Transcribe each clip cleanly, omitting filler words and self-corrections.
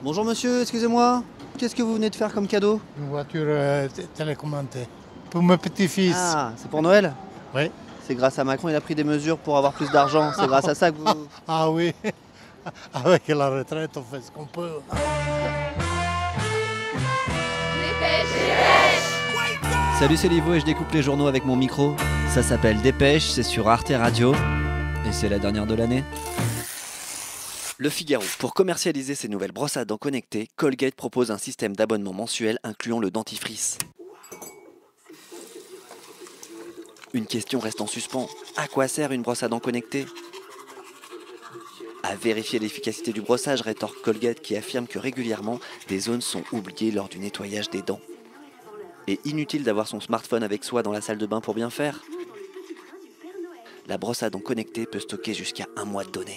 Bonjour monsieur, excusez-moi. Qu'est-ce que vous venez de faire comme cadeau? Une voiture télécommandée. Pour mon petit-fils. Ah, c'est pour Noël? Oui. C'est grâce à Macron, il a pris des mesures pour avoir plus d'argent. C'est grâce à ça que vous... Ah oui. Avec la retraite, on fait ce qu'on peut. Salut, c'est Livo et je découpe les journaux avec mon micro. Ça s'appelle Dépêche, c'est sur Arte Radio. Et c'est la dernière de l'année. Le Figaro. Pour commercialiser ses nouvelles brosses à dents connectées, Colgate propose un système d'abonnement mensuel incluant le dentifrice. Une question reste en suspens. À quoi sert une brosse à dents connectée? À vérifier l'efficacité du brossage, rétorque Colgate qui affirme que régulièrement, des zones sont oubliées lors du nettoyage des dents. Et inutile d'avoir son smartphone avec soi dans la salle de bain pour bien faire. La brosse à dents connectée peut stocker jusqu'à 1 mois de données.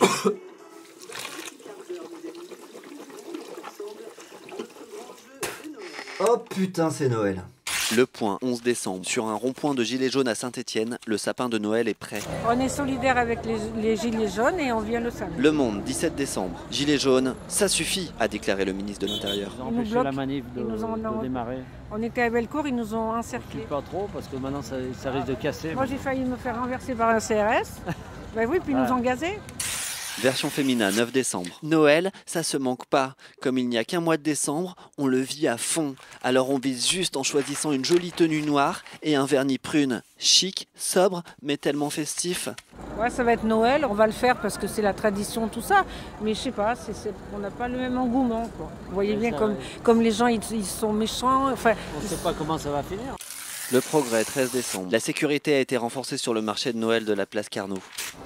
Oh putain, c'est Noël. Le Point, 11 décembre. Sur un rond-point de gilets jaunes à Saint-Étienne, le sapin de Noël est prêt. On est solidaires avec les gilets jaunes et on vient le samedi. Le Monde, 17 décembre. Gilets jaunes, ça suffit, a déclaré le ministre de l'Intérieur. Ils ont empêché la manif de démarrer. On était à Bellecour, ils nous ont Je encerclés. suis pas trop parce que maintenant ça risque de casser. Moi j'ai failli me faire renverser par un CRS. Ben oui, puis ils nous ont gazés. Version féminin, 9 décembre. Noël, ça se manque pas. Comme il n'y a qu'un mois de décembre, on le vit à fond. Alors on vise juste en choisissant une jolie tenue noire et un vernis prune. Chic, sobre, mais tellement festif. Ouais, ça va être Noël, on va le faire parce que c'est la tradition, tout ça. Mais je sais pas, on n'a pas le même engouement, quoi. Vous voyez bien comme les gens, ils sont méchants. Enfin, On ne sait pas comment ça va finir. Le Progrès, 13 décembre. La sécurité a été renforcée sur le marché de Noël de la place Carnot.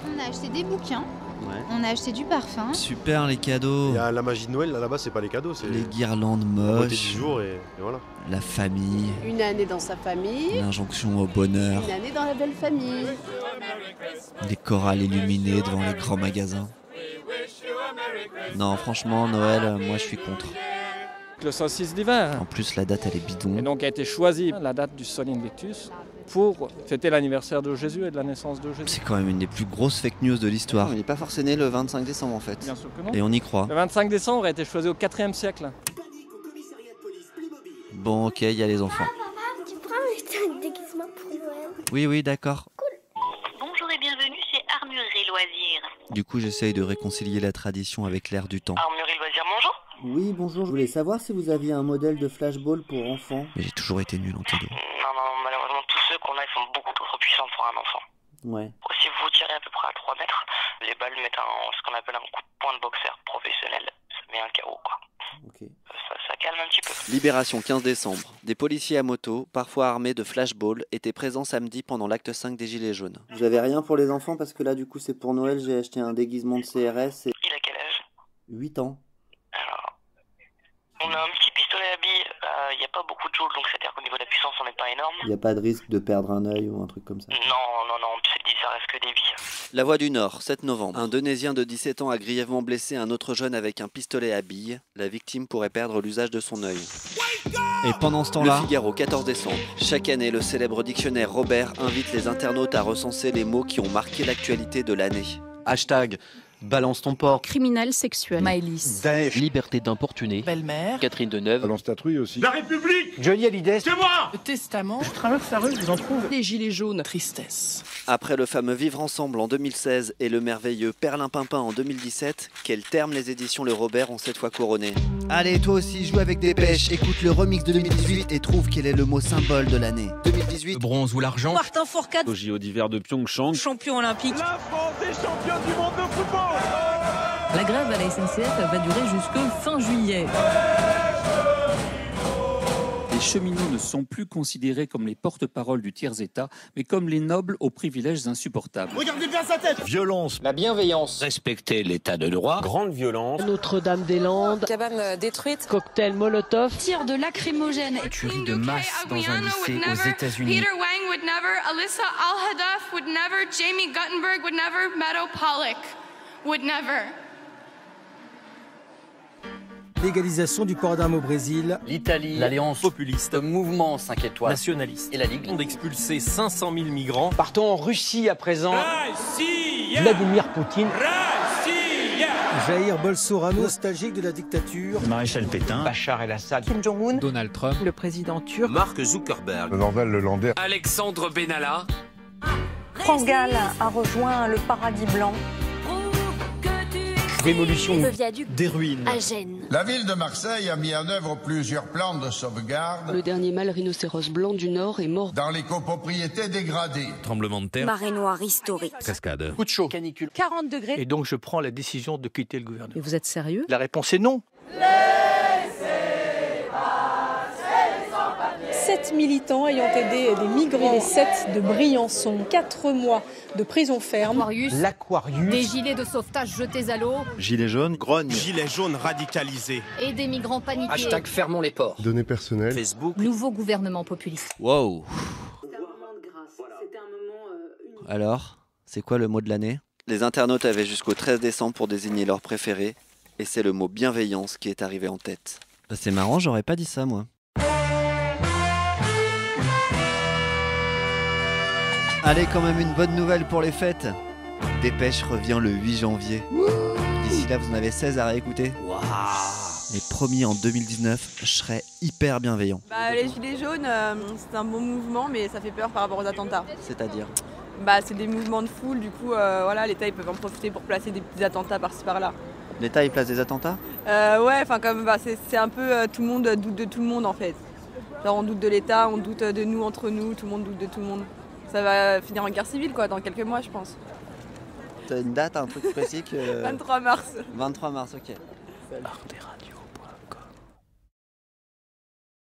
On a acheté des bouquins, Ouais. on a acheté du parfum. Super les cadeaux. Il y a la magie de Noël là-bas, c'est pas les cadeaux, c'est Les guirlandes la beauté du moches, jour et voilà. la famille, Une année dans sa famille, l'injonction au bonheur, une année dans la belle famille. les chorales illuminées devant les grands magasins. Non, franchement, Noël, moi je suis contre. Le solstice d'hiver. En plus, la date elle est Et bidon. donc a été choisie la date du Sol Invictus pour fêter l'anniversaire de Jésus et de la naissance de Jésus. C'est quand même une des plus grosses fake news de l'histoire. Il n'est pas forcément né le 25 décembre en fait. Bien sûr que non. Et on y croit. Le 25 décembre a été choisi au 4e siècle. Bon, ok, il y a les enfants. Maman, tu prends un déguisement pour Noël? Oui, d'accord. Bonjour et bienvenue chez Armurerie Loisirs. Du coup, j'essaye de réconcilier la tradition avec l'air du temps. Armurerie Loisirs, bonjour. Oui, bonjour, je voulais savoir si vous aviez un modèle de flashball pour enfants. Mais j'ai toujours été nul en cadeau. Non, malheureusement, tous ceux qu'on a, ils sont beaucoup trop puissants pour un enfant. Ouais. Si vous tirez à peu près à 3 mètres, les balles mettent ce qu'on appelle un coup de poing de boxeur professionnel. Ça met un KO, quoi. Ok. Ça calme un petit peu. Libération, 15 décembre. Des policiers à moto, parfois armés de flashballs, étaient présents samedi pendant l'acte 5 des Gilets jaunes. Vous avez rien pour les enfants parce que là, du coup, c'est pour Noël, j'ai acheté un déguisement de CRS et... Il a quel âge? 8 ans. Alors, on a un petit pistolet à billes. Il n'y a pas beaucoup de joules, donc c'est-à-dire qu'au niveau de la puissance, on n'est pas énorme. Il n'y a pas de risque de perdre un œil ou un truc comme ça. Non, ça reste que des billes. La Voix du Nord, 7 novembre. Un Donésien de 17 ans a grièvement blessé un autre jeune avec un pistolet à billes. La victime pourrait perdre l'usage de son œil. Et pendant ce temps-là, Le Figaro, 14 décembre. Chaque année, le célèbre dictionnaire Robert invite les internautes à recenser les mots qui ont marqué l'actualité de l'année. Hashtag balance ton porc. Criminel sexuel. Maëlys. Daesh. Liberté d'importuner. Belle-mère. Catherine Deneuve. Balance ta trouille aussi. La République. Johnny Hallyday. C'est moi. Le testament. Je traverse la rue, je vous en trouve. Les gilets jaunes. Tristesse. Après le fameux Vivre ensemble en 2016 et le merveilleux Perlimpinpin en 2017, quel terme les éditions Le Robert ont cette fois couronné. Allez, toi aussi, joue avec des pêches, écoute le remix de 2018 et trouve quel est le mot symbole de l'année. 2018. Le bronze ou l'argent. Martin Fourcade. Au JO d'hiver de Pyeongchang. Champion olympique. La France est championne du monde de football. La grève à la SNCF va durer jusqu'au fin juillet. Les cheminots ne sont plus considérés comme les porte-parole du tiers-État, mais comme les nobles aux privilèges insupportables. Regardez bien sa tête. Violence. La bienveillance. Respecter l'état de droit. Grande violence. Notre-Dame-des-Landes. Cabane détruite. Cocktail Molotov. Tir de lacrymogène. Tuerie de masse dans un lycée aux États-Unis. Peter Wang would never, Alyssa Al-Hadaf would never, Jamie Guttenberg would never, Meadow Pollock would never. Légalisation du port d'armes au Brésil. L'Italie, l'Alliance populiste, Le mouvement 5 étoiles. nationaliste Et la Ligue. d'expulser 500 000 migrants. Partons en Russie à présent. Russie. Vladimir Poutine. Russie. Jair Bolsonaro, nostalgique de la dictature. Maréchal Pétain. Bachar el-Assad. Kim Jong-un. Donald Trump. Le président turc. Mark Zuckerberg. Norval Lelandais. Alexandre Benalla. France Gall a rejoint le paradis blanc. Révolution Le viaduc des ruines. à Gênes. La ville de Marseille a mis en œuvre plusieurs plans de sauvegarde. Le dernier mâle rhinocéros blanc du Nord est mort dans les copropriétés dégradées. Tremblement de terre. Marée noire historique. Cascade. Coup de chaud. Canicule. 40 degrés. Et donc je prends la décision de quitter le gouvernement. Et vous êtes sérieux? La réponse est non. 7 militants ayant aidé des migrants des 7 de Briançon. 4 mois de prison ferme. L'Aquarius. Des gilets de sauvetage jetés à l'eau. Gilets jaunes. Grogne. Gilets jaunes radicalisés. Et des migrants paniqués. Hashtag fermons les ports. Données personnelles. Facebook. Nouveau gouvernement populiste. Wow. Alors, c'est quoi le mot de l'année? Les internautes avaient jusqu'au 13 décembre pour désigner leur préféré, et c'est le mot bienveillance qui est arrivé en tête. Bah c'est marrant, j'aurais pas dit ça moi. Allez, quand même une bonne nouvelle pour les fêtes. Dépêche revient le 8 janvier. D'ici là, vous en avez 16 à réécouter. Et promis, en 2019, je serai hyper bienveillant. Les gilets jaunes, c'est un bon mouvement, mais ça fait peur par rapport aux attentats. C'est-à-dire c'est des mouvements de foule, du coup, voilà, l'État ils peuvent en profiter pour placer des petits attentats par-ci par-là. L'État, il place des attentats? Ouais, enfin comme c'est un peu tout le monde doute de tout le monde en fait. Genre on doute de l'État, on doute de nous entre nous, tout le monde doute de tout le monde. Ça va finir en guerre civile quoi, dans quelques mois je pense. T'as une date, un truc précis que... 23 mars. 23 mars, ok. Art des rats.